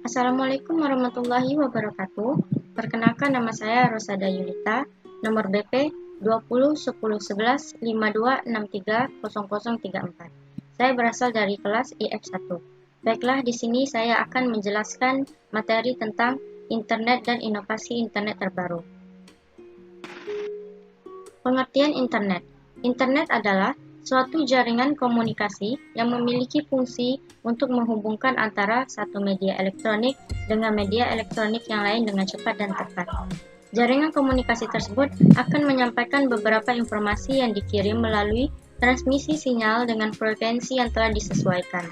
Assalamualaikum warahmatullahi wabarakatuh. Perkenalkan, nama saya Rosada Yulita, nomor BP 20 10 11 52 63 0034. Saya berasal dari kelas IF1. Baiklah, di sini saya akan menjelaskan materi tentang internet dan inovasi internet terbaru. Pengertian internet. Internet adalah suatu jaringan komunikasi yang memiliki fungsi untuk menghubungkan antara satu media elektronik dengan media elektronik yang lain dengan cepat dan tepat. Jaringan komunikasi tersebut akan menyampaikan beberapa informasi yang dikirim melalui transmisi sinyal dengan frekuensi yang telah disesuaikan.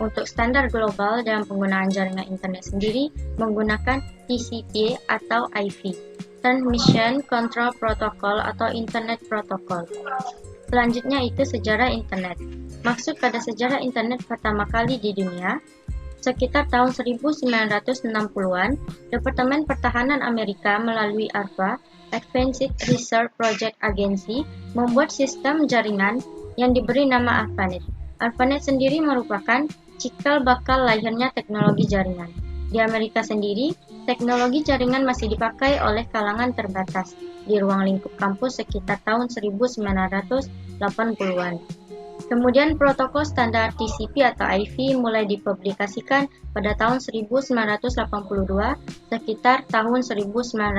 Untuk standar global dalam penggunaan jaringan internet sendiri menggunakan TCP atau IP, Transmission Control Protocol atau Internet Protocol. Selanjutnya itu sejarah internet. Maksud pada sejarah internet pertama kali di dunia, sekitar tahun 1960-an, Departemen Pertahanan Amerika melalui ARPA, Advanced Research Project Agency, membuat sistem jaringan yang diberi nama ARPANET. ARPANET sendiri merupakan cikal bakal lahirnya teknologi jaringan. Di Amerika sendiri, teknologi jaringan masih dipakai oleh kalangan terbatas di ruang lingkup kampus sekitar tahun 1980-an. Kemudian protokol standar TCP atau IP mulai dipublikasikan pada tahun 1982 sekitar tahun 1986.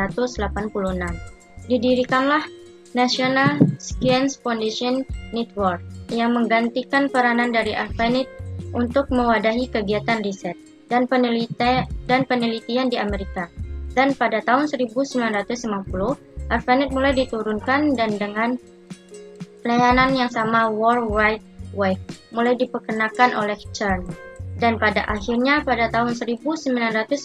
Didirikanlah National Science Foundation Network yang menggantikan peranan dari ARPANET untuk mewadahi kegiatan riset dan penelitian di Amerika. Dan pada tahun 1950, ARPANET mulai diturunkan dan dengan pelayanan yang sama World Wide Web mulai diperkenalkan oleh CERN. Dan pada akhirnya pada tahun 1993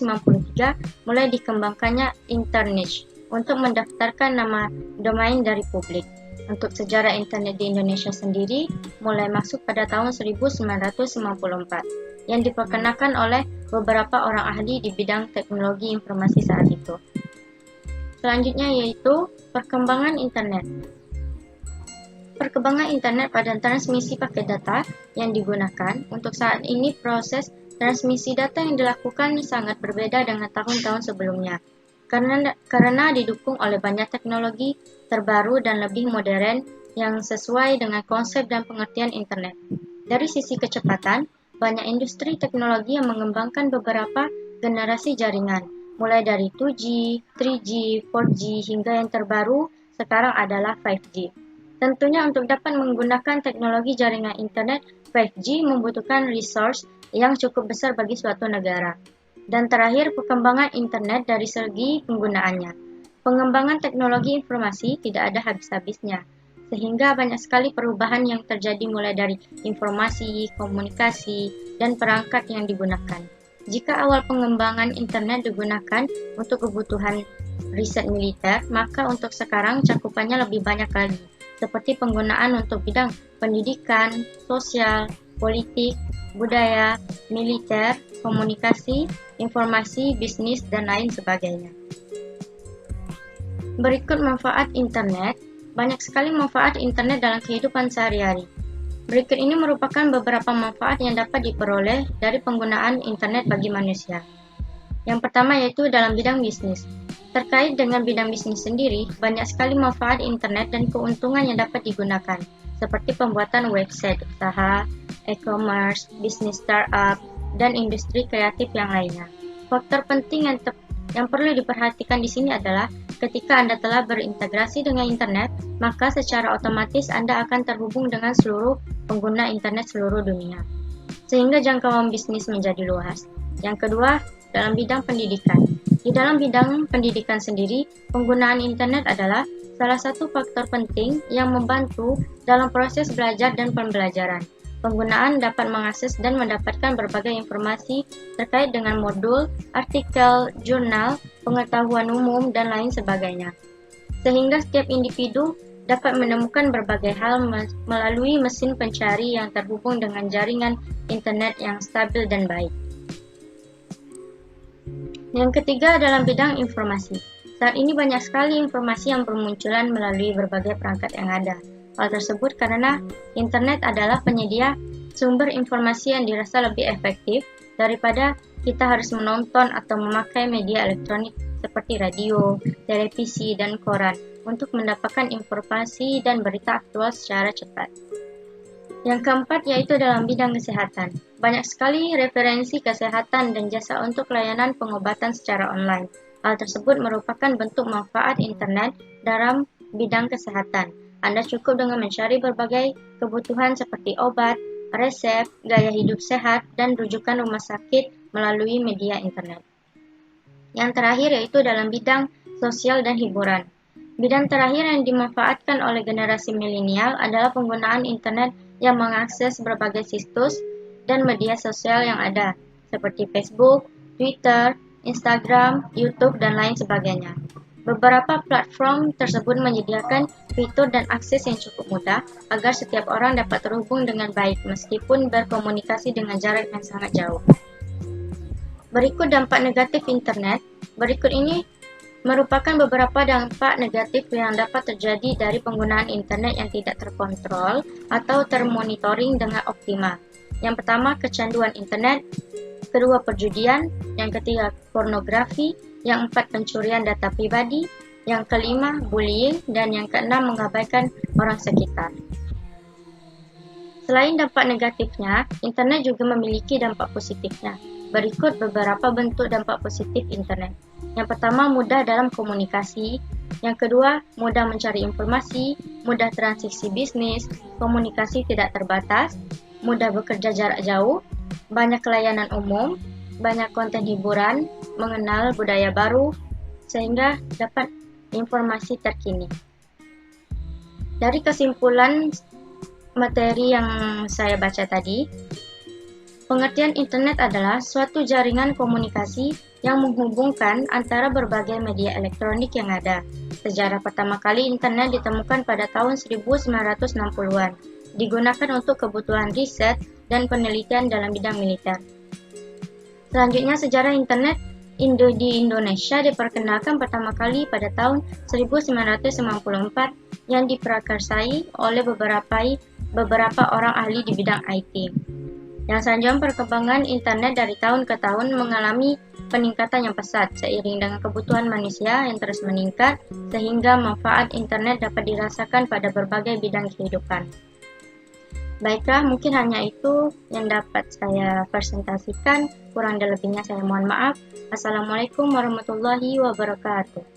mulai dikembangkannya Internet untuk mendaftarkan nama domain dari publik. Untuk sejarah internet di Indonesia sendiri mulai masuk pada tahun 1994 yang diperkenalkan oleh beberapa orang ahli di bidang teknologi informasi saat itu. Selanjutnya yaitu perkembangan internet. Perkembangan internet pada transmisi paket data yang digunakan. Untuk saat ini proses transmisi data yang dilakukan sangat berbeda dengan tahun-tahun sebelumnya karena didukung oleh banyak teknologi terbaru dan lebih modern yang sesuai dengan konsep dan pengertian internet. Dari sisi kecepatan, banyak industri teknologi yang mengembangkan beberapa generasi jaringan, mulai dari 2G, 3G, 4G, hingga yang terbaru sekarang adalah 5G. Tentunya untuk dapat menggunakan teknologi jaringan internet, 5G membutuhkan resource yang cukup besar bagi suatu negara. Dan terakhir, perkembangan internet dari segi penggunaannya. Pengembangan teknologi informasi tidak ada habis-habisnya, sehingga banyak sekali perubahan yang terjadi mulai dari informasi, komunikasi, dan perangkat yang digunakan. Jika awal pengembangan internet digunakan untuk kebutuhan riset militer, maka untuk sekarang cakupannya lebih banyak lagi, seperti penggunaan untuk bidang pendidikan, sosial, politik, budaya, militer, komunikasi, informasi, bisnis, dan lain sebagainya. Berikut manfaat internet. Banyak sekali manfaat internet dalam kehidupan sehari-hari. Berikut ini merupakan beberapa manfaat yang dapat diperoleh dari penggunaan internet bagi manusia. Yang pertama yaitu dalam bidang bisnis. Terkait dengan bidang bisnis sendiri, banyak sekali manfaat internet dan keuntungan yang dapat digunakan, seperti pembuatan website usaha, e-commerce, bisnis startup, dan industri kreatif yang lainnya. Faktor penting yang perlu diperhatikan di sini adalah ketika Anda telah berintegrasi dengan internet, maka secara otomatis Anda akan terhubung dengan seluruh pengguna internet seluruh dunia, sehingga jangkauan bisnis menjadi luas. Yang kedua, dalam bidang pendidikan. Di dalam bidang pendidikan sendiri, penggunaan internet adalah salah satu faktor penting yang membantu dalam proses belajar dan pembelajaran. Penggunaan dapat mengakses dan mendapatkan berbagai informasi terkait dengan modul, artikel, jurnal, pengetahuan umum, dan lain sebagainya. Sehingga setiap individu dapat menemukan berbagai hal melalui mesin pencari yang terhubung dengan jaringan internet yang stabil dan baik. Yang ketiga dalam bidang informasi. Saat ini banyak sekali informasi yang bermunculan melalui berbagai perangkat yang ada. Hal tersebut karena internet adalah penyedia sumber informasi yang dirasa lebih efektif daripada kita harus menonton atau memakai media elektronik seperti radio, televisi, dan koran untuk mendapatkan informasi dan berita aktual secara cepat. Yang keempat yaitu dalam bidang kesehatan. Banyak sekali referensi kesehatan dan jasa untuk layanan pengobatan secara online. Hal tersebut merupakan bentuk manfaat internet dalam bidang kesehatan. Anda cukup dengan mencari berbagai kebutuhan seperti obat, resep, gaya hidup sehat, dan rujukan rumah sakit melalui media internet. Yang terakhir yaitu dalam bidang sosial dan hiburan. Bidang terakhir yang dimanfaatkan oleh generasi milenial adalah penggunaan internet yang mengakses berbagai situs dan media sosial yang ada, seperti Facebook, Twitter, Instagram, YouTube, dan lain sebagainya. Beberapa platform tersebut menyediakan fitur dan akses yang cukup mudah agar setiap orang dapat terhubung dengan baik meskipun berkomunikasi dengan jarak yang sangat jauh. Berikut dampak negatif internet. Berikut ini merupakan beberapa dampak negatif yang dapat terjadi dari penggunaan internet yang tidak terkontrol atau termonitoring dengan optimal. Yang pertama, kecanduan internet. Kedua, perjudian. Yang ketiga, pornografi. Yang empat, pencurian data pribadi. Yang kelima, bullying. Dan yang keenam, mengabaikan orang sekitar. Selain dampak negatifnya, internet juga memiliki dampak positifnya. Berikut beberapa bentuk dampak positif internet. Yang pertama, mudah dalam komunikasi. Yang kedua, mudah mencari informasi, mudah transaksi bisnis, komunikasi tidak terbatas, mudah bekerja jarak jauh, banyak layanan umum, banyak konten hiburan, mengenal budaya baru, sehingga dapat informasi terkini. Dari kesimpulan materi yang saya baca tadi, pengertian internet adalah suatu jaringan komunikasi yang menghubungkan antara berbagai media elektronik yang ada. Sejarah pertama kali internet ditemukan pada tahun 1960-an, digunakan untuk kebutuhan riset dan penelitian dalam bidang militer. Selanjutnya, sejarah internet di Indonesia diperkenalkan pertama kali pada tahun 1994 yang diprakarsai oleh beberapa orang ahli di bidang IT. Yang selanjutnya, perkembangan internet dari tahun ke tahun mengalami peningkatan yang pesat seiring dengan kebutuhan manusia yang terus meningkat sehingga manfaat internet dapat dirasakan pada berbagai bidang kehidupan. Baiklah, mungkin hanya itu yang dapat saya presentasikan. Kurang dan lebihnya saya mohon maaf. Assalamualaikum warahmatullahi wabarakatuh.